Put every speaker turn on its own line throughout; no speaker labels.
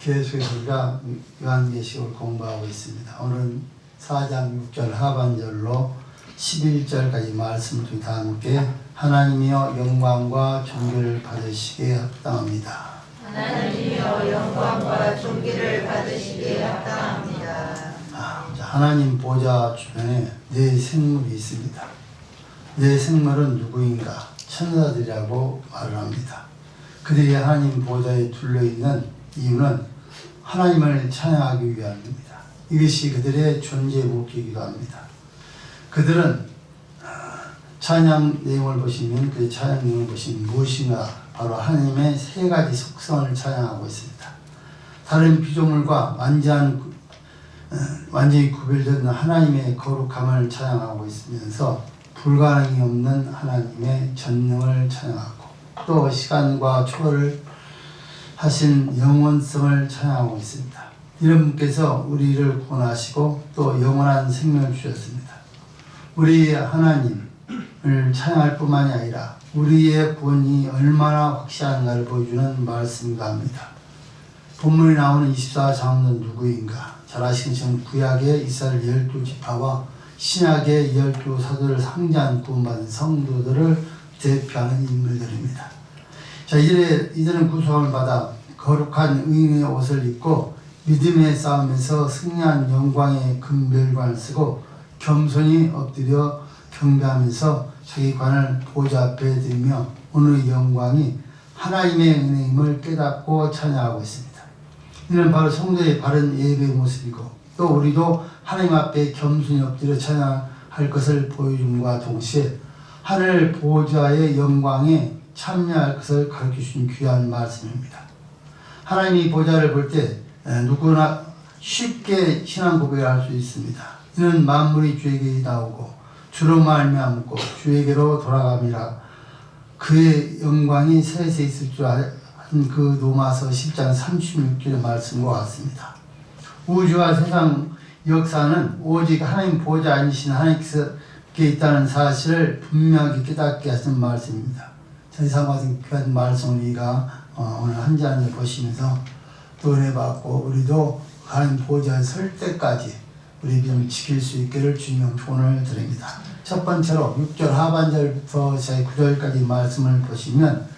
계속해서 우리가 요한계시록을 공부하고 있습니다. 오늘은 4장 6절 하반절로 11절까지 말씀을 통해 다 함께 하나님이여 영광과 존귀를 받으시기에 합당합니다.
하나님이여 영광과 존귀를 받으시기에 합당합니다.
하나님 보좌 주변에 네 생물이 있습니다. 네 생물은 누구인가? 천사들이라고 말을 합니다. 그들이 하나님 보좌에 둘러있는 이유는 하나님을 찬양하기 위함입니다. 이것이 그들의 존재 목적이기도 합니다. 그들은 찬양 내용을 보시면 그 찬양 내용을 보시면 무엇인가? 바로 하나님의 세 가지 속성을 찬양하고 있습니다. 다른 피조물과 완전히 구별된 하나님의 거룩함을 찬양하고 있으면서 불가능이 없는 하나님의 전능을 찬양하고 또 시간과 초월을 하신 영원성을 찬양하고 있습니다. 이런 분께서 우리를 구원하시고 또 영원한 생명을 주셨습니다. 우리 하나님을 찬양할 뿐만이 아니라 우리의 구원이 얼마나 확실한가를 보여주는 말씀이기도 합니다. 본문에 나오는 24장로는 누구인가? 잘 아시는 것처럼 구약의 이스라엘 12지파와 신약의 12사도를 상징한 구원받은 성도들을 대표하는 인물들입니다. 자, 이들은 구속함을 받아 거룩한 의인의 옷을 입고 믿음의 싸움에서 승리한 영광의 금별관을 쓰고 겸손히 엎드려 경배하면서 자기 관을 보좌 앞에 들며 오늘 영광이 하나님의 은혜임을 깨닫고 찬양하고 있습니다. 이는 바로 성도의 바른 예배의 모습이고 또 우리도 하나님 앞에 겸손히 엎드려 찬양할 것을 보여줌과 동시에 하늘 보좌의 영광에 참여할 것을 가르쳐주신 귀한 말씀입니다. 하나님이 보좌를 볼 때 누구나 쉽게 신앙 고백을 할 수 있습니다. 이는 만물이 주에게 나오고 주로 말미암고 주에게로 돌아감이라. 그의 영광이 세세 있을 줄 한 그 로마서 10장 36절의 말씀과 같습니다. 우주와 세상 역사는 오직 하나님 보좌 아니신 하나님께 있다는 사실을 분명히 깨닫게 하시는 말씀입니다. 이상과 같은 귀한 말씀을 우리가 오늘 한 잔을 보시면서 또 은혜 받고 우리도 하나님 보좌에 설 때까지 우리 믿음을 지킬 수 있기를 주님 소원을 드립니다. 첫 번째로 6절 하반절부터 9절까지 말씀을 보시면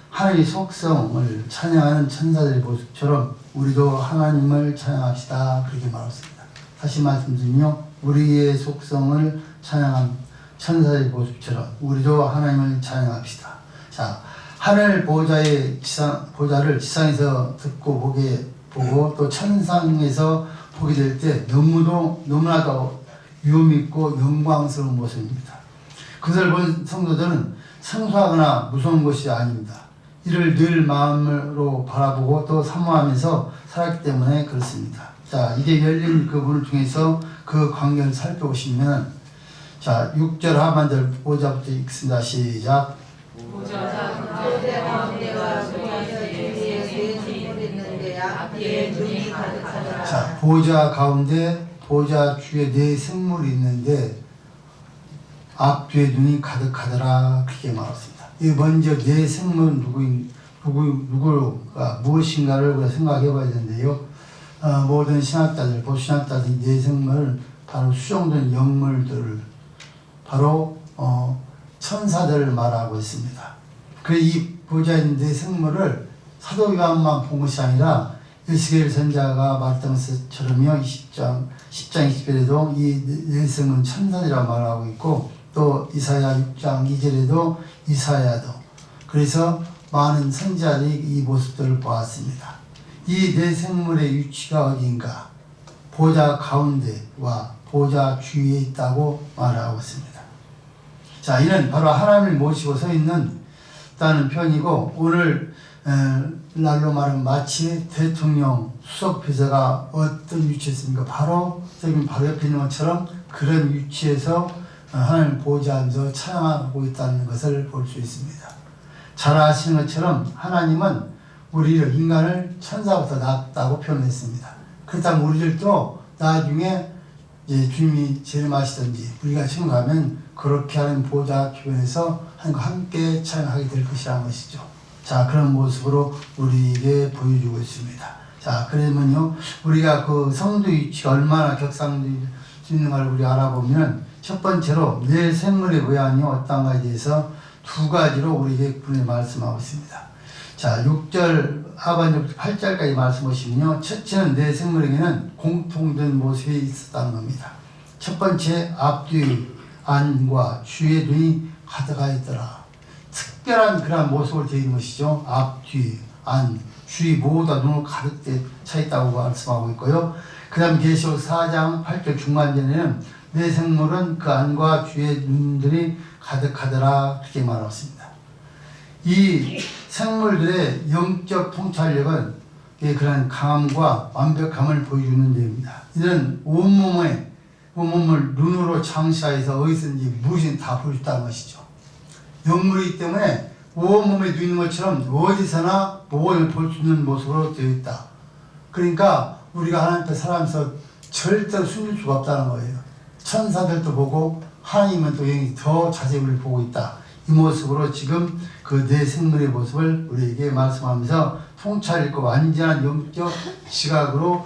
하나님의 속성을 찬양하는 천사들의 모습처럼 우리도 하나님을 찬양합시다 그렇게 말했습니다. 다시 말씀드리며 우리의 속성을 찬양한 천사들의 모습처럼 우리도 하나님을 찬양합시다. 자, 하늘 보좌를 지상에서 듣고 보고 또 천상에서 보게 될 때 너무나도 위험있고 영광스러운 모습입니다. 그것을 본 성도들은 생소하거나 무서운 것이 아닙니다. 이를 늘 마음으로 바라보고 또 사모하면서 살았기 때문에 그렇습니다. 자, 이제 열린 그 문 중에서 그 관계를 살펴보시면 자, 6절 하반절 보좌부터 읽습니다. 시작. 자, 보좌 가운데 보좌 뒤에 네 생물이 있는데 앞뒤에 눈이 가득하더라 그렇게 말했습니다. 이 먼저 네 생물은 누구가 무엇인가를 우리가 생각해 봐야 되는데요. 모든 신학자들, 보신학자들이 네 생물은 바로 수정된 영물들을 바로 천사들을 말하고 있습니다. 그래서 이 보좌에 있는 네 생물을 사도 요한만 본 것이 아니라 에스겔 선지자가 말했던 것처럼요. 10장 20절에도 이 네 생물은 천사들이라고 말하고 있고 또 이사야 6장 2절에도 이사야도 그래서 많은 선지자들이 이 모습들을 보았습니다. 이 네 생물의 위치가 어디인가? 보좌 가운데와 보좌 주위에 있다고 말하고 있습니다. 자, 이는 바로 하나님을 모시고 서 있는다는 표현이고 오늘 날로 말하면 마치 대통령 수석 비서가 어떤 위치에 있습니까? 바로 옆에 있는 것처럼 그런 위치에서 하나님 보좌에서 찬양하고 있다는 것을 볼 수 있습니다. 잘 아시는 것처럼 하나님은 우리를 인간을 천사부터 낳았다고 표현했습니다. 그렇다면 우리들도 나중에 주님이 재림하시든지 우리가 지금 가면 그렇게 하는 보좌 주변에서 하나님과 함께 찬양하게 될 것이라는 것이죠. 자, 그런 모습으로 우리에게 보여주고 있습니다. 자, 그러면요, 우리가 그 성도 위치가 얼마나 격상될 수 있는 걸 우리 알아보면, 첫 번째로 내 생물의 모양이 어떤가에 대해서 두 가지로 우리에게 분명히 말씀하고 있습니다. 자, 6절 하반절 8절까지 말씀 보시면요, 첫째는 내 생물에게는 공통된 모습이 있었다는 겁니다. 첫 번째, 앞뒤 안과 주의 눈이 가득하 있더라. 특별한 그런 모습을 드리는 것이죠. 앞뒤 안 주의 모두 다 눈을 가득 차 있다고 말씀하고 있고요. 그 다음 계시록 4장 8절 중간전에는 내 생물은 그 안과 주의 눈들이 가득하더라 그렇게 말하고 있습니다. 이 생물들의 영적 통찰력은 그런 강함과 완벽함을 보여주는 데입니다. 이는 온몸을 눈으로 장시하여서 어디서든지 무엇이든 다 볼 수 있다는 것이죠. 영물이기 때문에 온몸에 누이는 것처럼 어디서나 모든 볼 수 있는 모습으로 되어 있다. 그러니까 우리가 하나님 앞에 살아가면서 절대로 숨길 수가 없다는 거예요. 천사들도 보고 하나님은 또 더 자세히 우리를 보고 있다. 이 모습으로 지금 그 내 생물의 모습을 우리에게 말씀하면서 통찰 있고 완전한 영적 시각으로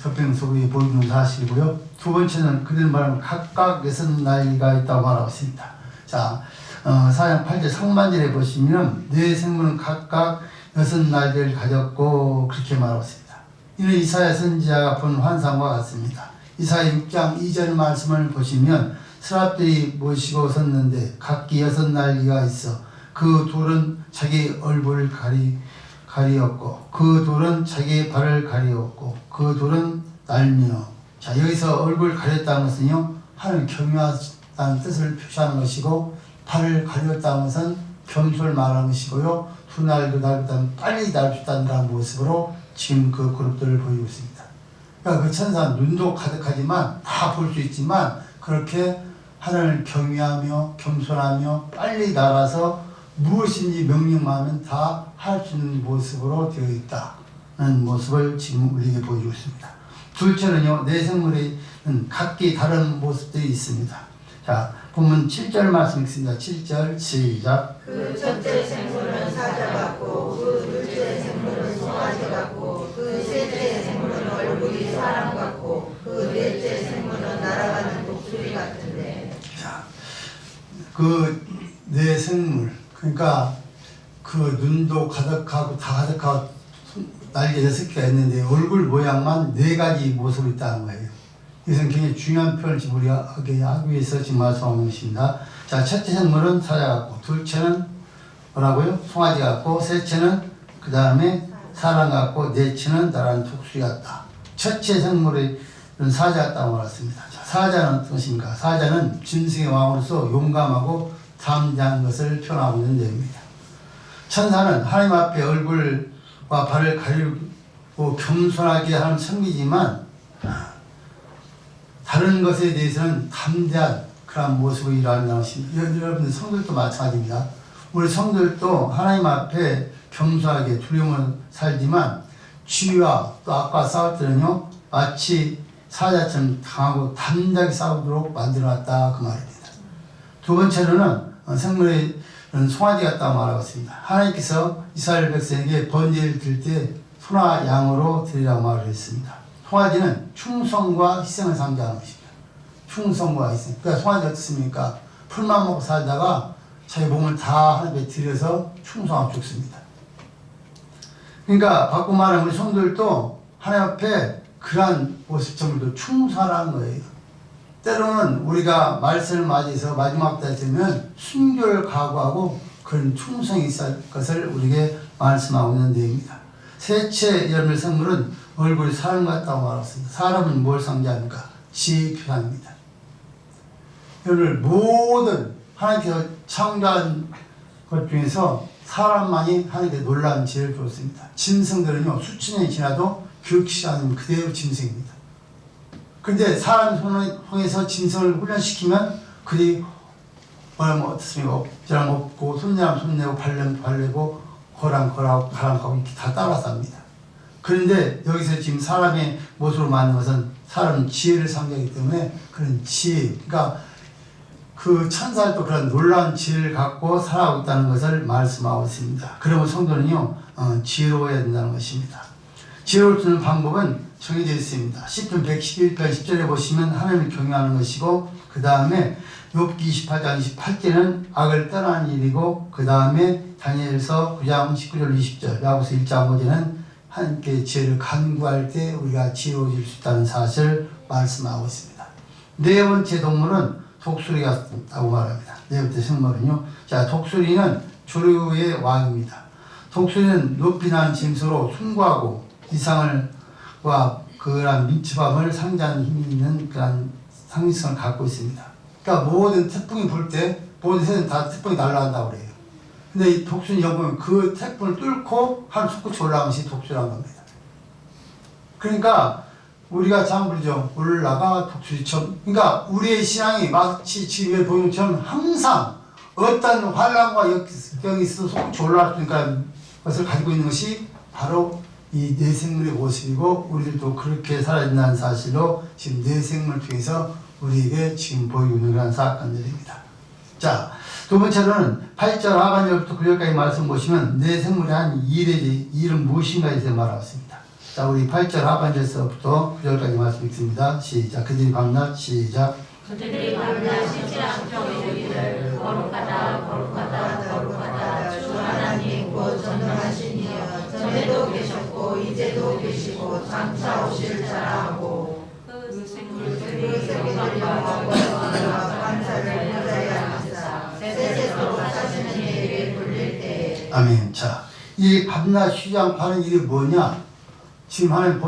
덮여서 보이는 사실이고요. 두 번째는 그들은 말하면 각각 6나이가 있다고 말하고 있습니다. 자, 4장 8절 상반절에 보시면 내 생물은 각각 6날개를 가졌고 그렇게 말하고 있습니다. 이는 이사야 선지자가 본 환상과 같습니다. 이사야 6장 2절 말씀을 보시면 스랍들이 모시고 섰는데 각기 6날개가 있어 그 둘은 자기 얼굴을 가리었고 그 둘은 자기 발을 가리었고 그 둘은 날며. 자, 여기서 얼굴 가렸다는 것은요, 하나님 경외하다는 뜻을 표시하는 것이고, 발을 가렸다는 것은 겸손을 말하는 것이고요, 두 날도 날보다는 빨리 날 수 있다는 모습으로 지금 그 그룹들을 보이고 있습니다. 그러니까 그 천사는 눈도 가득하지만 다 볼 수 있지만 그렇게 하나님을 경외하며 겸손하며 빨리 날아서 무엇인지 명령만 하면 다 할 수 있는 모습으로 되어 있다는 모습을 지금 우리에게 보여주고 있습니다. 둘째는요, 내 생물에는 각기 다른 모습들이 있습니다. 자, 보면 7절 말씀 읽습니다. 7절 시작.
그 첫째 생물은 사자 같고 그 둘째 생물은 송아지 같고 그 셋째 생물은 얼굴이 사람 같고 그 넷째 생물은 날아가는 독수리 같은데.
자, 그 내 생물, 그러니까 그 눈도 가득하고 다 가득하고 날개 6개가 있는데 얼굴 모양만 4가지 모습이 있다는 거예요. 이것은 굉장히 중요한 표현을 지금 우리가 하기 위해서 지금 말씀하는 것입니다. 자, 첫째 생물은 사자 같고, 둘째는 뭐라고요? 송아지 같고, 셋째는 그 다음에 사람 같고, 넷째는 나라는 독수리 같다. 첫째 생물은 사자 같다고 말했습니다. 자, 사자는 어떤 것입니까? 사자는 짐승의 왕으로서 용감하고 담대한 것을 표현하고 있는 내용입니다. 천사는 하나님 앞에 얼굴과 발을 가리고 겸손하게 하는 섬기지만 다른 것에 대해서는 담대한 그런 모습을 일하는 것입니다. 여러분 성들도 마찬가지입니다. 우리 성들도 하나님 앞에 겸손하게 두려움을 살지만 쥐와 또 악과 싸울 때는요, 마치 사자처럼 강하고 담대하게 싸우도록 만들어놨다 그 말입니다. 두 번째로는 생물의 송아지 같다고 말하고 있습니다. 하나님께서 이스라엘 백성에게 번제를 드릴 때 소나 양으로 드리라고 말을 했습니다. 송아지는 충성과 희생을 상징하는 것입니다. 충성과 희생. 그러니까 송아지 어떻습니까? 풀만 먹고 살다가 자기 몸을 다 하나님께 드려서 충성하고 죽습니다. 그러니까 바꿔 말하면 우리 성도들도 하나님 앞에 그러한 모습점을 충성하라는 거예요. 때로는 우리가 말씀을 맞이해서 마지막 때 되면 순교를 각오하고 그런 충성이 있을 것을 우리에게 말씀하고 있는 내용입니다. 셋째 열매 생물은 얼굴이 사람 같다고 말했습니다. 사람은 뭘 상징합니까? 지혜의 표상입니다. 여러분 모든 하나님께서 창조한 것 중에서 사람만이 하나님께 놀라운 지혜를 주었습니다. 짐승들은요 수천 년이 지나도 교육시키지 않으면 그대로 짐승입니다. 근데 사람 손을 통해서 짐승을 훈련시키면 그들이 뭐라면 어떻습니까? 엎지랑 엎고 손내면 손내고 발레면 발레고 거랑 거라고 가랑하고 이렇게 다 따라서 합니다. 그런데 여기서 지금 사람의 모습으로 만든 것은 사람은 지혜를 상징하기 때문에 그런 지혜, 그러니까 그 천사들도 그런 놀라운 지혜를 갖고 살아가고 있다는 것을 말씀하고 있습니다. 그러면 성도는요 지혜로워야 된다는 것입니다. 지혜로울 수 있는 방법은 정해져 있습니다. 시편 111편 10절에 보시면 하나님을 경외하는 것이고, 그 다음에 욥기 28장 28절은 악을 떠나는 일이고, 그 다음에 다니엘서 9장 19절 20절, 야고보서 1장 5절은 하나님께 지혜를 간구할 때 우리가 지혜로워질 수 있다는 사실을 말씀하고 있습니다. 네 번째 동물은 독수리가 있다고 말합니다. 네 번째 생물은요. 자, 독수리는 조류의 왕입니다. 독수리는 높이 난 짐수로 숭고하고 이상과 그런 민첩함을 상징하는 힘이 있는 그런 상징성을 갖고 있습니다. 그러니까 모든 태풍이 불 때 모든 새는 다 태풍이 날아간다고 그래요. 근데 이 독수리 영웅은 그 태풍을 뚫고 한 솟구쳐 올라간 것이 독수리라는 겁니다. 그러니까 우리가 참 부르죠. 올라가 독수리처럼. 그러니까 우리의 신앙이 마치 지금 보는 것처럼 항상 어떤 환란과 역경이 있어서 솟구쳐 올라갈 수 있는 것을 가지고 있는 것이 바로 이 내 생물의 모습이고, 우리들도 그렇게 살아있는 사실로 지금 내 생물을 통해서 우리에게 지금 보이고 있는 그런 사건들입니다. 자, 두 번째로는 8절 하반절부터 9절까지 말씀 보시면 내 생물의 한 일의 일은 무엇인가에 대해서 말하고 있습니다. 자, 우리 8절 하반절에서부터 9절까지 말씀 읽습니다. 시작. 그들이 밤낮 시작.
그들이 밤낮 쉬지 않고 이르기를 거룩하다 거룩하다 거룩하다 주 하나님 곧 전능하신 이여 전에도 계셨고 이제도 계시고 장차 오실 자라 하고 그 생물들이 영광과 권능과 감사를 보좌에 앉으사 세세토록 사시는 이에게 돌릴 때에.
아멘. 자, 이 밤낮 쉬지 않고 하는 일이 뭐냐? 지금 하나님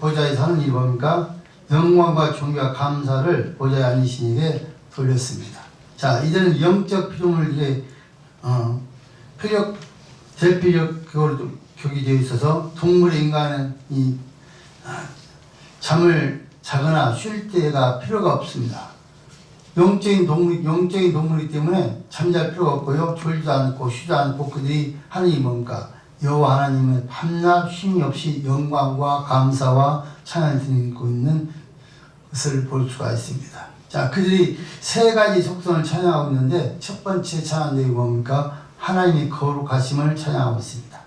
보좌에서 하는 일이 뭡니까? 영광과 존귀와 감사를 보좌에 앉으신 이에게 돌렸습니다. 자, 이제는 영적 피조물을 이제 대표적으로 교기되어 있어서 동물의 인간은 이 잠을 자거나 쉴 때가 필요가 없습니다. 영적인 동물이기 때문에 잠잘 필요가 없고요. 졸지도 않고 쉬지 않고 그들이 하는 일이 뭡니까? 여호와 하나님은 밤낮 쉼이 없이 영광과 감사와 찬양을 드리고 있는 것을 볼 수가 있습니다. 자, 그들이 세 가지 속성을 찬양하고 있는데, 첫 번째 찬양 내용이 뭡니까? 하나님이 거룩하심을 찬양하고 있습니다.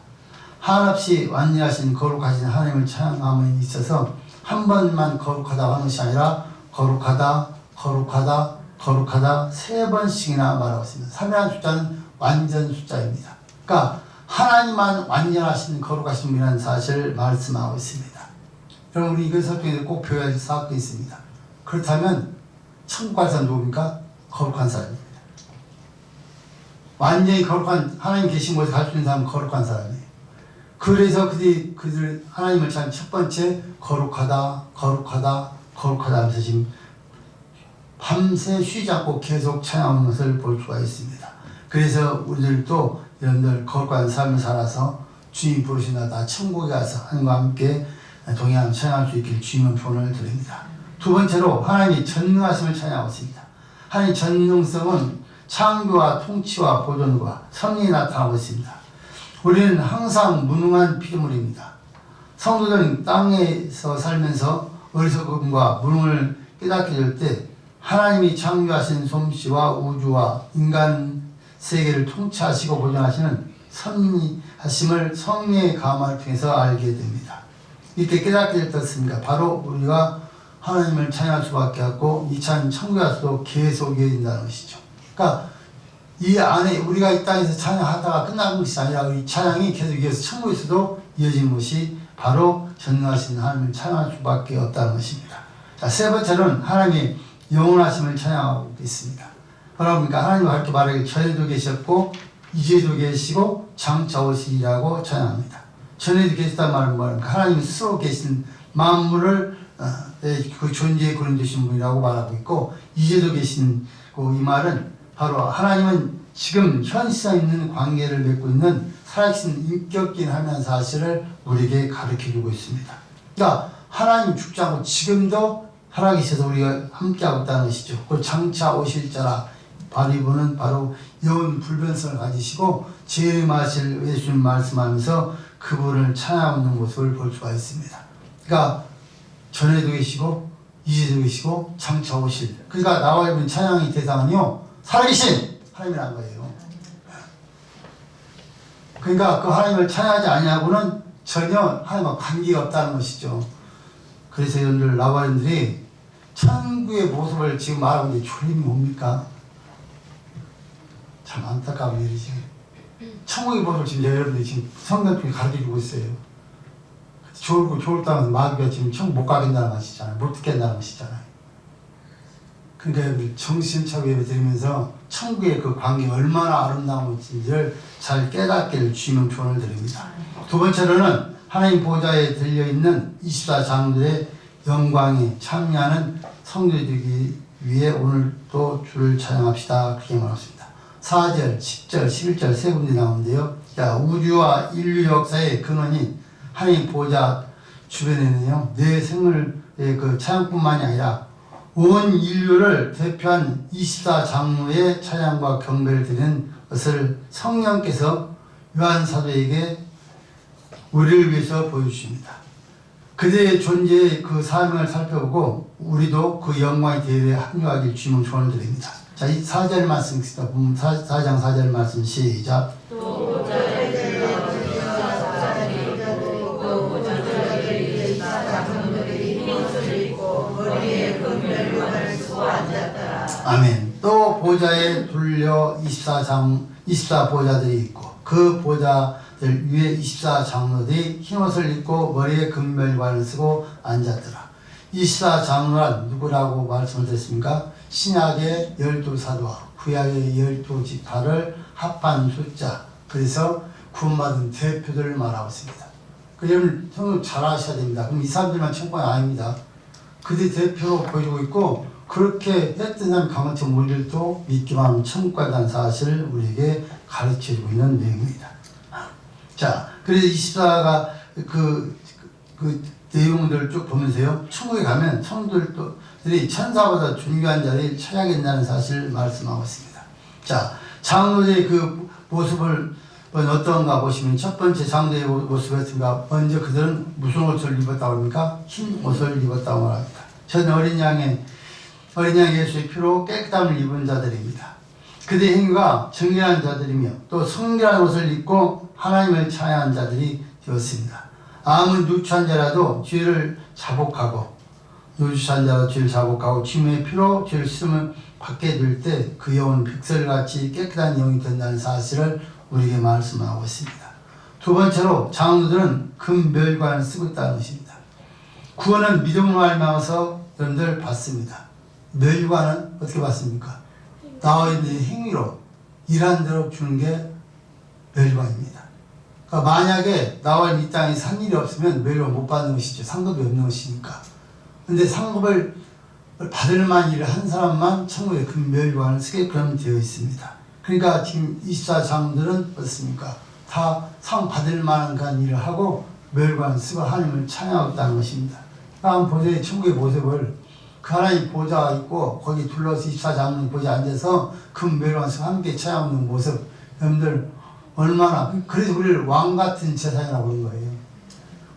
한없이 완전하신 거룩하신 하나님을 찬양함에 있어서 한 번만 거룩하다 하는 것이 아니라 거룩하다, 거룩하다, 거룩하다 세 번씩이나 말하고 있습니다. 3이라는 숫자는 완전 숫자입니다. 그러니까 하나님만 완전하신 거룩하신 분이라는 사실을 말씀하고 있습니다. 여러분, 우리 이것을 통해서 꼭 배워야 할 사건이 있습니다. 그렇다면 천국 갈 사람 누굽니까? 거룩한 사람입니다. 완전히 거룩한 하나님 계신 곳에 갈 수 있는 사람은 거룩한 사람이에요. 그래서 그들 하나님을 찾는 첫 번째 거룩하다, 거룩하다, 거룩하다 하면서 지금 밤새 쉬지 않고 계속 찬양하는 것을 볼 수가 있습니다. 그래서 우리들도 여러분들 거룩한 삶을 살아서 주님 부르신 나 천국에 가서 하나님과 함께 동행하며 찬양할 수 있길 주님은 표현을 드립니다. 두 번째로 하나님이 전능하심을 찬양하고 있습니다. 하나님의 전능성은 창조와 통치와 보존과 섭리에 나타나고 있습니다. 우리는 항상 무능한 피조물입니다. 성도들은 땅에서 살면서 어리석음과 무능을 깨닫게 될 때 하나님이 창조하신 솜씨와 우주와 인간 세계를 통치하시고 보존하시는 섭리하심을 성령의 감화를 통해서 알게 됩니다. 이렇게 깨닫게 될 때 어떻습니까? 바로 우리가 하나님을 찬양할 수밖에 없고 이 찬양 천국에 가서도 계속 이어진다는 것이죠. 그러니까 이 안에 우리가 이 땅에서 찬양하다가 끝나는 것이 아니라 이 찬양이 계속 이어서 천국에서도 이어지는 것이 바로 전능하신 하나님을 찬양할 수밖에 없다는 것입니다. 자, 세 번째는 하나님의 영원하심을 찬양하고 있습니다. 그러니까 하나님과 그렇게 말하기 전에도 계셨고 이제도 계시고 장차 오시리라고 찬양합니다. 전에도 계셨다는 말은 뭐입니까? 하나님 스스로 계신 만물을 그 존재에 그려주신 분이라고 말하고 있고, 이제도 계신고, 이 말은 바로 하나님은 지금 현 시대에 있는 관계를 맺고 있는 살아계신 인격적인 하나님의 사실을 우리에게 가르쳐주고 있습니다. 그러니까 하나님 죽지 않고 지금도 살아계셔서 우리가 함께하고 있다는 것이죠. 그 장차 오실 자라, 바로 이분은 바로 영원 불변성을 가지시고 재림하실 예수님 말씀하면서 그분을 찬양하고 있는 모습을 볼 수가 있습니다. 그러니까 전에도 계시고 이제도 계시고 장차 오실, 그러니까 나와 있는 찬양의 대상은요 살아계신 하나님이라는 거예요. 그러니까 그 하나님을 찬양하지 아니하고는 전혀 하나님과 관계가 없다는 것이죠. 그래서 여러분들 라바인들이 천국의 모습을 지금 말하고 있는데 졸림이 뭡니까? 참 안타까운 일이지. 천국의 모습을 지금 여러분들이 지금 성경 중에 가르쳐주고 있어요. 좋을 땅에서 마귀가 지금 천국 못 가겠다는 것이잖아요. 못 듣겠다는 것이잖아요. 그러니까 여러분들 정신차려 예배 드리면서 천국의 그 광경이 얼마나 아름다운지를 잘 깨닫기를 주님은 조언을 드립니다. 두 번째로는 하나님 보좌에 들려있는 24장들의 영광에 참여하는 성도들이 위해 오늘 또 주를 찬양합시다. 그렇게 말했습니다. 4절, 10절, 11절 세 군데 나오는데요. 자, 우주와 인류 역사의 근원인 하나님 보좌 주변에는요, 내 생물의 그 찬양뿐만이 아니라 온 인류를 대표한 24장로의 찬양과 경배를 드리는 것을 성령께서 요한 사도에게 우리를 위해서 보여주십니다. 그들의 존재의 그 사명을 살펴보고 우리도 그 영광의 대회에 합류하길 주님은 조언을 드립니다. 자, 이 4절 말씀 있습니다. 4장 4절 말씀 시작.
또 보좌에 들려
아멘. 또 보좌에 둘려 24보좌들이 있고 그 보좌들 위에 24장로들이 흰옷을 입고 머리에 금멜관을 쓰고 앉았더라. 24장로란 누구라고 말씀을 드렸습니까? 신약의 12사도와 구약의 12지파를 합한 숫자. 그래서 구원받은 대표들을 말하고 있습니다. 여러분 성경 잘 아셔야 됩니다. 그럼 이 사람들만 천국이 아닙니다. 그들이 대표로 보여주고 있고 그렇게 했던 사람 강한테 우리들도 믿기만 하면 천국 간다는 사실을 우리에게 가르쳐주고 있는 내용입니다. 자, 그래서 24가 그 내용들을 쭉 보면서요, 천국에 가면 성도들이 천사보다 존귀한 자리에 처해야 된다는 사실을 말씀하고 있습니다. 자, 장로들의 그 모습을 어떤가 보시면 첫 번째 장로의 모습이었습니다. 먼저 그들은 무슨 옷을 입었다고 합니까? 흰 옷을 입었다고 합니다. 전 어린 양 예수의 피로 깨끗함을 입은 자들입니다. 그들의 행위가 정결한 자들이며 또 성결한 옷을 입고 하나님을 찬양한 자들이 되었습니다. 아무리 누추한 자라도 죄를 자복하고 주님의 피로 죄를 씻음을 받게 될 때 그 영은 백설같이 깨끗한 영이 된다는 사실을 우리에게 말씀하고 있습니다. 두 번째로 장로들은 금멸관을 쓰고 있다는 것입니다. 구원은 믿음으로 말미암아서 여러분들 받습니다. 멸관은 어떻게 받습니까? 나와 있는 행위로 일한 대로 주는 게 멸관입니다. 그러니까 만약에 나와 이 땅에 산 일이 없으면 멸관 못 받는 것이죠. 상급이 없는 것이니까. 근데 상급을 받을 만한 일을 한 사람만 천국에 금멸관을 쓰게끔 되어 있습니다. 그러니까 지금 24장들은 어떻습니까? 다 상 받을 만한 그런 일을 하고 멸관을 쓰고 하나님을 찬양하고 있다는 것입니다. 한번 보세요. 천국의 모습을. 그 하나님 보좌가 있고 거기 둘러서 24장로이 보좌에 앉아서 금멸관을 쓰고 함께 찬양하는 모습. 여러분들 얼마나, 그래서 우리를 왕같은 제사장이라고 부르는 거예요.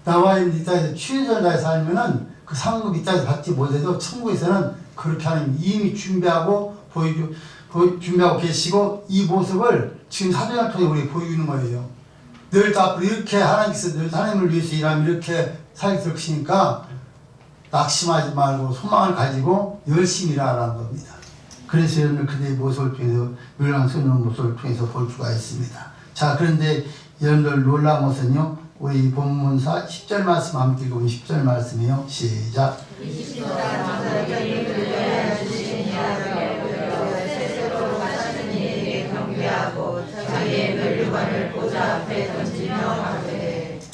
나와 있는 이 땅에서 취해져 살면은 그 상급 이 땅에서 받지 못해도 천국에서는 그렇게 하나님 이미 준비하고 준비하고 계시고 이 모습을 지금 사도행을 통해 우리에게 보여주는 거예요. 늘 앞으로 이렇게 하나님께서 늘 하나님을 위해서 일하면 이렇게 살게 될 것이니까 낙심하지 말고 소망을 가지고 열심히 일하라는 겁니다. 그래서 여러분들 그들의 모습을 통해서 멸망스러운 모습을 통해서 볼 수가 있습니다. 자, 그런데 여러분들 놀라운 것은요, 우리 본문사 10절 말씀 함께 읽어보면 10절 말씀이에요. 시작.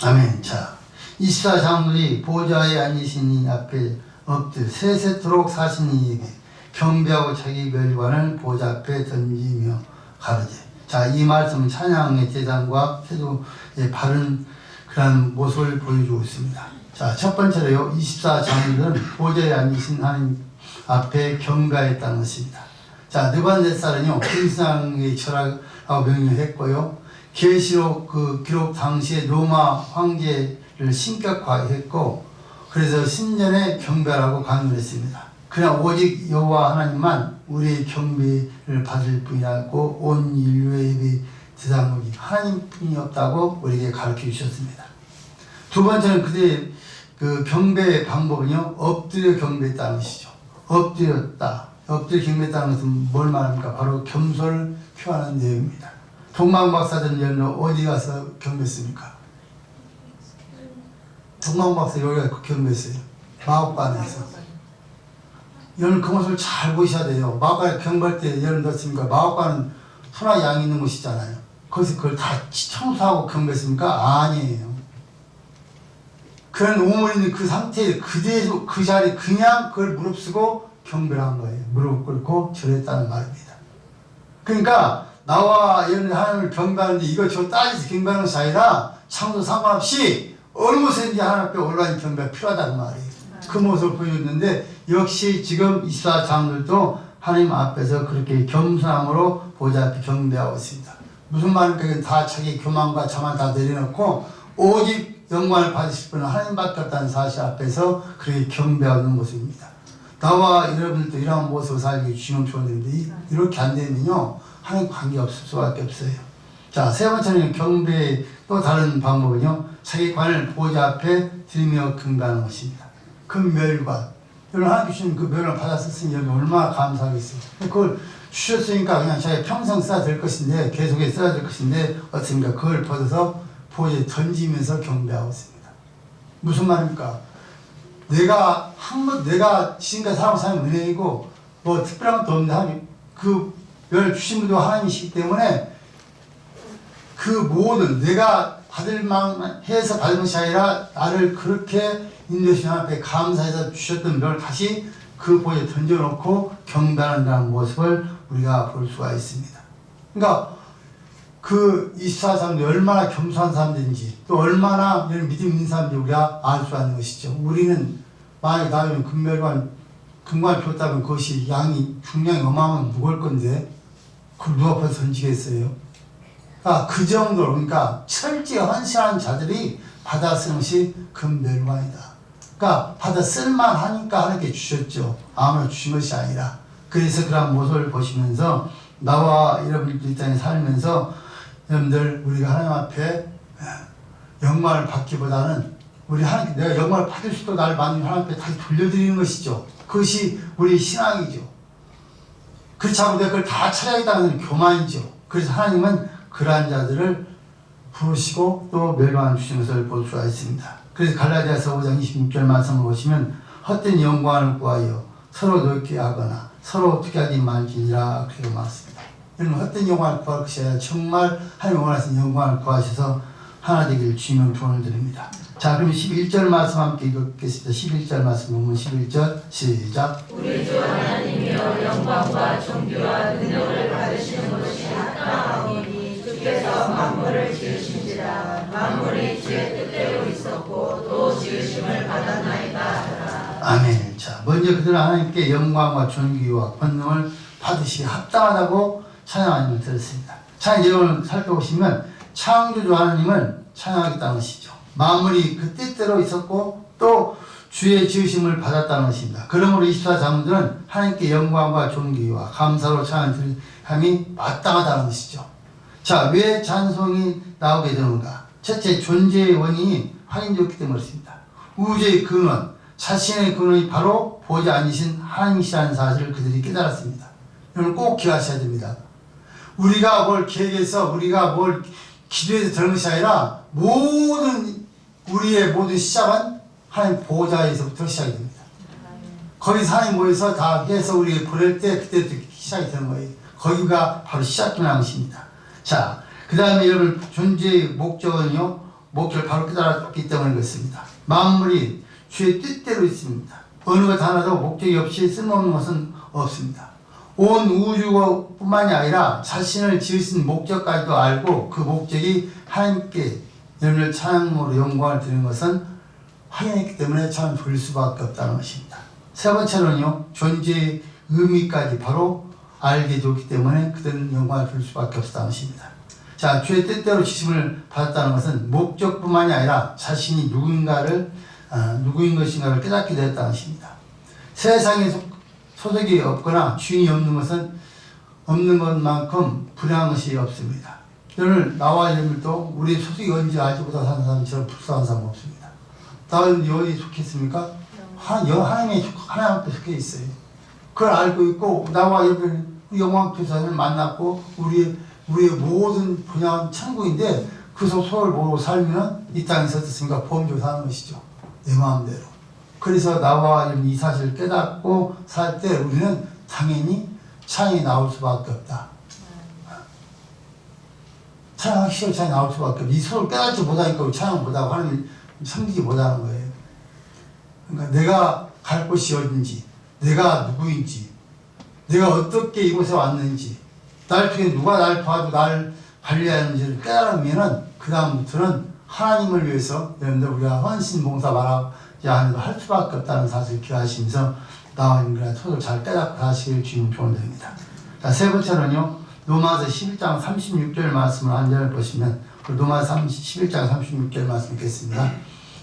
아멘. 자, 24장로들이 보좌에 앉으신 이 앞에 엎드려 세세토록 사신 이에게 경배하고 자기 멸관을 보좌 앞에 던지며 가르되. 자, 이 말씀은 찬양의 대상과 태도의 바른 그런 모습을 보여주고 있습니다. 자, 첫 번째로요, 24장로들은 보좌에 앉으신 하나님 앞에 경배했다는 것입니다. 자, 느부갓네살은요, 불신앙의 철학하고 명령했고요, 계시록 그 기록 당시에 로마 황제를 신격화했고, 그래서 신전에 경배하라고 강요를 했습니다. 그냥 오직 여호와 하나님만 우리의 경배를 받을 뿐이라고 온 인류의 예배 대상이 하나님뿐이 없다고 우리에게 가르쳐 주셨습니다. 두 번째는 그들의 그 경배 방법은요, 엎드려 경배했다는 것이죠. 엎드렸다. 엎드려 경배했다는 것은 뭘 말합니까? 바로 겸손을 표하는 내용입니다. 동방박사전 여러분 어디 가서 경배했습니까? 동방박사 여기 가서 경배했어요. 마옥관에서. 여러분 그 모습을 잘 보셔야 돼요. 마옥관에 경배할 때 여러분 어떻습니까? 마옥관은 소나 양이 있는 곳이잖아요. 거기서 그걸 다 청소하고 경배했습니까? 아니에요. 그런 오물 있는 그 상태에 그대로 그 자리에 그냥 그걸 무릅쓰고 경배를 한 거예요. 무릎 꿇고 절했다는 말입니다. 그러니까 나와 여러분 하나님을 경배하는데 이거 저 따지서 경배하는 것이 아니라 창조 상관없이 어느 곳에든지 하나님 앞에 올라가는 경배가 필요하다는 말이에요. 그 모습을 보여줬는데 역시 지금 24장들도 하나님 앞에서 그렇게 겸손함으로 보좌 앞에 경배하고 있습니다. 무슨 말입니까? 이건 다 자기 교만과 자만 다 내려놓고 오직 영광을 받으실 분은 하나님밖에 없다는 사실 앞에서 그렇게 경배하는 모습입니다. 나와 여러분들도 이러한 모습을 살기 주시면 좋은데 이렇게 안 되면요 하나님 관계 없을 수밖에 없어요. 자, 세 번째는 경배의 또 다른 방법은요 자기 관을 보좌 앞에 들이며 경배하는 것입니다. 그 멸관 여러분 하나님 주신 그 멸을 받았었으니 여러분 얼마나 감사하겠어요. 그걸 주셨으니까 그냥 자기 평생 써야 될 것인데 계속해 써야 될 것인데 어떻습니까? 그걸 벗어서 보좌에 던지면서 경배하고 있습니다. 무슨 말입니까? 내가 지금까지 사람 은혜이고 뭐 특별한 것도 없는데 하나님 그 별 주신 분도 하나님이시기 때문에 그 모든 내가 받을 만한 해서 받은 것이 아니라 나를 그렇게 인도하신 하나님 앞에 감사해서 주셨던 별 다시 그 보좌에 던져놓고 경배한다는 모습을 우리가 볼 수가 있습니다. 그러니까 그 24사람들이 얼마나 겸손한 사람들인지 또 얼마나 이런 믿음 있는 사람인지 우리가 알 수 있는 것이죠. 우리는 만약에 나중에 금관을 줬다면 그것이 중량이 어마어마하게 무거울 건데 그걸 누가 앞에서 던지겠어요? 그 정도로 그러니까 철저히 헌신하는 자들이 받아 쓰는 것이 금멸관이다. 그러니까 받아 쓸만하니까 하나님께 주셨죠. 아무나 주신 것이 아니라. 그래서 그런 모습을 보시면서 나와 여러분들 이 땅에 살면서 여러분들 우리가 하나님 앞에 영광을 받기보다는 우리 하나님 내가 영광을 받을 수도 나를 만든 하나님 앞에 다시 돌려드리는 것이죠. 그것이 우리 신앙이죠. 그렇지 않고 내가 그걸 다 찾아야겠다는 교만이죠. 그래서 하나님은 그러한 자들을 부르시고 또 멸망을 주신 것을 볼 수가 있습니다. 그래서 갈라디아서 5장 26절 말씀을 보시면 헛된 영광을 구하여 서로 높게 하거나 서로 어떻게 하지 말지니라 그렇게 말했습니다. 여러분 헛된 영광을 구할 것이 아니라 정말 하나님 원하시는 영광을 구하셔서 하나 되기를 주님을 조언을 드립니다. 자, 그럼 11절 말씀 함께 읽겠습니다. 11절 말씀 보면 11절 시작.
우리 주 하나님이여 영광과 존귀와 능력을 받으시는 것이 합당하오니 주께서 만물을 지으신지라 만물이 주의 뜻대로 있었고 또 지으심을 받았나이다.
아멘. 자, 먼저 그들은 하나님께 영광과 존귀와 권능을 받으시기 합당하다고 찬양하님을 들었습니다. 찬양 내용을 살펴보시면 창조주 하나님을 찬양하겠다는 것이죠. 만물이 그 뜻대로 있었고 또 주의 지으심을 받았다는 것입니다. 그러므로 24장들은 하나님께 영광과 존귀와 감사로 찬양함이 마땅하다는 것이죠. 자, 왜 찬송이 나오게 되는가? 첫째, 존재의 원인이 확인되었기 때문이었습니다. 우주의 근원, 자신의 근원이 바로 보좌에 앉으신 하나님이시라는 사실을 그들이 깨달았습니다. 여러분 꼭 기억하셔야 됩니다. 우리가 뭘 계획해서 우리가 뭘 기도해서 되는 것이 아니라 우리의 모든 시작은 하나님 보좌에서부터 시작이 됩니다. 거기서 하나님 모여서 다 해서 우리에게 보낼 때 그때부터 시작이 되는 거예요. 거기가 바로 시작이라는 것입니다. 자, 그 다음에 여러분 존재의 목적은요, 목적을 바로 깨달았기 때문에 그렇습니다. 만물이 주의 뜻대로 있습니다. 어느 것 하나도 목적이 없이 쓸모없는 것은 없습니다. 온 우주뿐만이 아니라 자신을 지으신 목적까지도 알고 그 목적이 하나님께 여러분을 찬양으로 영광을 드리는 것은 확인했기 때문에 찬양 돌릴 수밖에 없다는 것입니다. 세 번째로는요, 존재의 의미까지 바로 알게 되었기 때문에 그들은 영광을 드릴 수밖에 없다는 것입니다. 자, 주의 뜻대로 지심을 받았다는 것은 목적뿐만이 아니라 자신이 누구인 것인가를 깨닫게 되었다는 것입니다. 세상에 소득이 없거나 주인이 없는 것만큼 불행한 것이 없습니다. 여러분 나와 여러분도 우리 소득이 뭔지 알지 못하는 사람처럼 불쌍한 사람 없습니다. 나는 어디에 속해 있습니까? 하나님의 하나님께 속해 있어요. 그걸 알고 있고 나와 여러분 영광교사를 만났고 우리의 모든 분야는 천국인데 그 소를 모르고 살면 이 땅에서 어떻습니까? 범죄로 사는 것이죠. 내 마음대로. 그래서 나와 이 사실을 깨닫고 살 때 우리는 당연히 찬양이 나올 수밖에 없다. 찬양하기 싫어 찬양이 나올 수밖에 없다. 이 소를 깨닫지 못하니까 우리 찬양 못하고 하나님을 섬기지 못하는 거예요. 그러니까 내가 갈 곳이 어딘지, 내가 누구인지, 내가 어떻게 이곳에 왔는지, 날 중에 누가 날 도와주고 날 관리하는지를 깨달으면은 그 다음부터는 하나님을 위해서 여러분들 우리가 헌신 봉사 말하지 않아도 할 수밖에 없다는 사실을 기억하시면서 나와 있는 소를 잘 깨닫고 사시길 주님 조언드립니다. 자, 세 번째는요. 로마서 11장 36절 말씀을 한 절 보시면 로마서 11장 36절 말씀 읽겠습니다.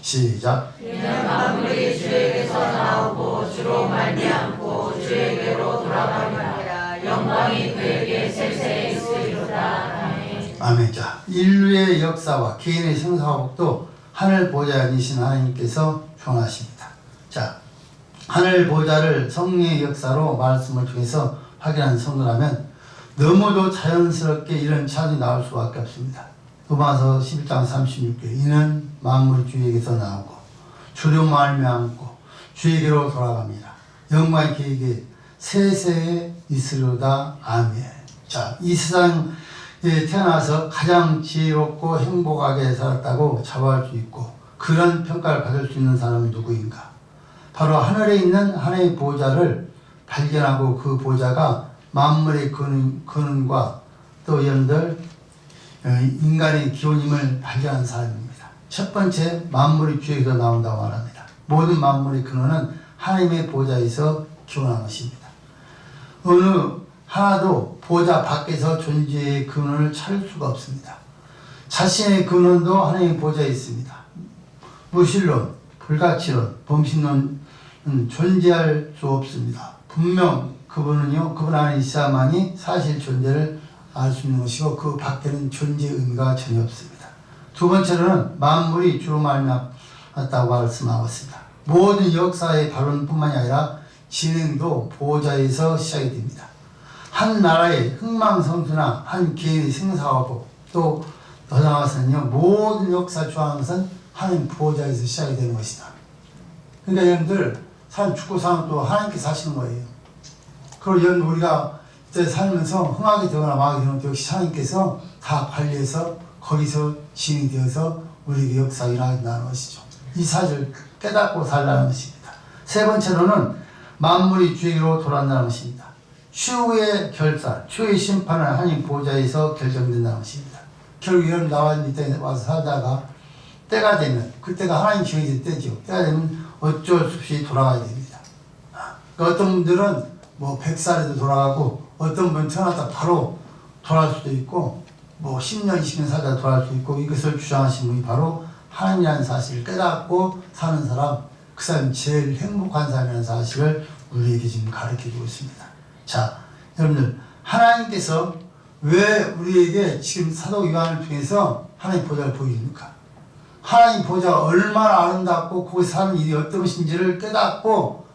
시작.
이는 만물이 주에게서 나오고 주로 말미암고 주에게로 돌아가니라. 영광이 그에게 세세히 있으리로다. 아멘.
아멘. 자, 인류의 역사와 개인의 생사화복도 하늘 보좌이신 하나님께서 주관하십니다. 자, 하늘 보좌를 성령의 역사로 말씀을 통해서 확인한 성도라면 너무도 자연스럽게 이런 차이 나올 수밖에 없습니다. 로마서 11장 36절 이는 만물이 주에게서 나오고 주로 말미암고 주에게로 돌아갑니다. 영광의 계획에 세세에 있으리로다. 아멘. 자, 이 세상에 태어나서 가장 지혜롭고 행복하게 살았다고 자부할 수 있고 그런 평가를 받을 수 있는 사람은 누구인가? 바로 하늘에 있는 하나님의 보좌를 발견하고 그 보좌가 만물의 근원과 또 여러분들 인간의 기원임을 발견한 사람입니다. 첫 번째 만물이 주에게서 나온다고 말합니다. 모든 만물의 근원은 하나님의 보좌에서 기원한 것입니다. 어느 하나도 보좌 밖에서 존재의 근원을 찾을 수가 없습니다. 자신의 근원도 하나님의 보좌에 있습니다. 무신론, 불가치론, 범신론은 존재할 수 없습니다. 분명 그분 안에 있어야만이 사실 존재를 알 수 있는 것이고 그 밖에는 존재의 의미가 전혀 없습니다. 두 번째로는 만물이 주로 말미암았다고 말씀하고 있습니다. 모든 역사의 발언뿐만이 아니라 진행도 보좌에서 시작이 됩니다. 한 나라의 흥망성쇠나 한 개인의 생사화복 또 더 나아가서는요 모든 역사 주하는 것은 하나님 보좌에서 시작이 되는 것이다. 그러니까 여러분들 사람 죽고 사는 또 하나님께 사시는 거예요. 그리고 여러분 우리가 이때 살면서 흥하게 되거나 망하게 되는 것도 역시 하나님께서 다 관리해서 거기서 진행이 되어서 우리에게 역사가 일어난다는 것이죠. 이 사실을 깨닫고 살라는 것입니다. 세 번째로는 만물이 주에게로 돌아간다는 것입니다. 추후의 결산, 추후의 심판은 하나님 보좌에서 결정된다는 것입니다. 결국 여러분 나와 있는 때 와서 살다가 때가 되면 그때가 하나님 정해진 때죠. 때가 되면 어쩔 수 없이 돌아가야 됩니다. 그러니까 어떤 분들은 뭐 100살에도 돌아가고 어떤 분은 태어났다 바로 돌아갈 수도 있고 뭐 10년, 20년 살다 돌아갈 수도 있고 이것을 주장하신 분이 바로 하나님이라는 사실을 깨닫고 사는 사람 그 사람이 제일 행복한 사람이라는 사실을 우리에게 지금 가르쳐주고 있습니다. 자, 여러분들 하나님께서 왜 우리에게 지금 사도 요한을 통해서 하나님 보좌를 보여줍니까? 하나님 보좌가 얼마나 아름답고 거기서 사는 일이 어떤 것인지를 깨닫고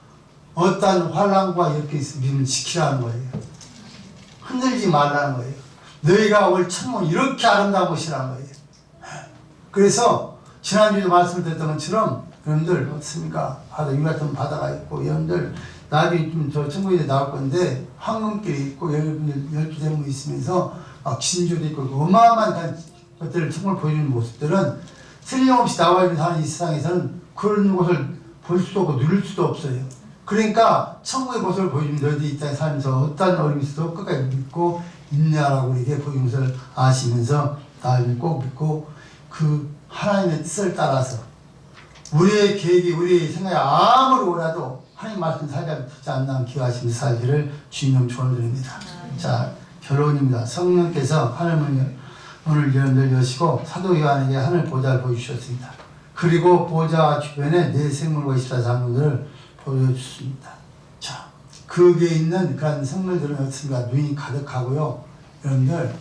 어떠한 환난과 이렇게 있으면 지키라는 거예요. 흔들지 말라는 거예요. 너희가 올 천국은 이렇게 아름다운 곳이라는 거예요. 그래서 지난주에도 말씀드렸던 것처럼 여러분들 어떻습니까? 이 같은 바다가 있고 여러분들 나중에 좀 저 천국에 나올 건데 황금길이 있고 여러분들 12대문이 있으면서 막 진주도 있고 어마어마한 것들을 천국을 보여주는 모습들은 틀림없이 나와 있는 사는 이 세상에서는 그런 것을 볼 수도 없고 누릴 수도 없어요. 그러니까 천국의 모습을 보여주면 너희들이 이 땅에 살면서 어떠한 어려움이 있어도 끝까지 믿고 인내하라고 우리에게 보여준 것을 아시면서 나를 꼭 믿고 그 하나님의 뜻을 따라서 우리의 계획이 우리의 생각이 아무리 오라도 하나님 말씀 살지 않나 기억하시면서 살기를 주님 조언드립니다. 자, 결론입니다. 성령께서 하늘문을 오늘 여러분들 여시고 사도 요한에게 하늘 보좌를 보여주셨습니다. 그리고 보좌 주변에 네 생물과 24장로들을 보여주셨습니다. 자, 거기에 있는 그런 생물들은 어떻습니까? 눈이 가득하고요. 여러분들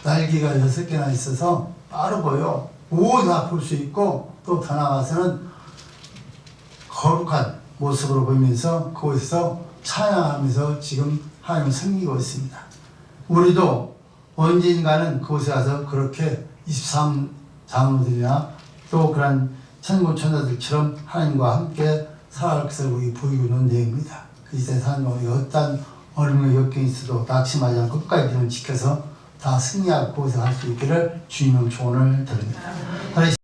날개가 6개나 있어서 빠르고요. 모두 다 볼 수 있고 또 더 나아가서는 거룩한 모습으로 보이면서 그곳에서 찬양하면서 지금 하나님을 섬기고 있습니다. 우리도 언젠가는 그곳에 가서 그렇게 23장로들이나 또 그런 천군 천사들처럼 하나님과 함께 살아갈 것을 우리 보이고 있는 내용입니다. 그 시대 사는 우리 어떤 어려움과 역경이 있어도 낙심하지 않고 끝까지 믿음을 지켜서 다 승리하고 그곳에 갈 수 있기를 주님의 조언을 드립니다.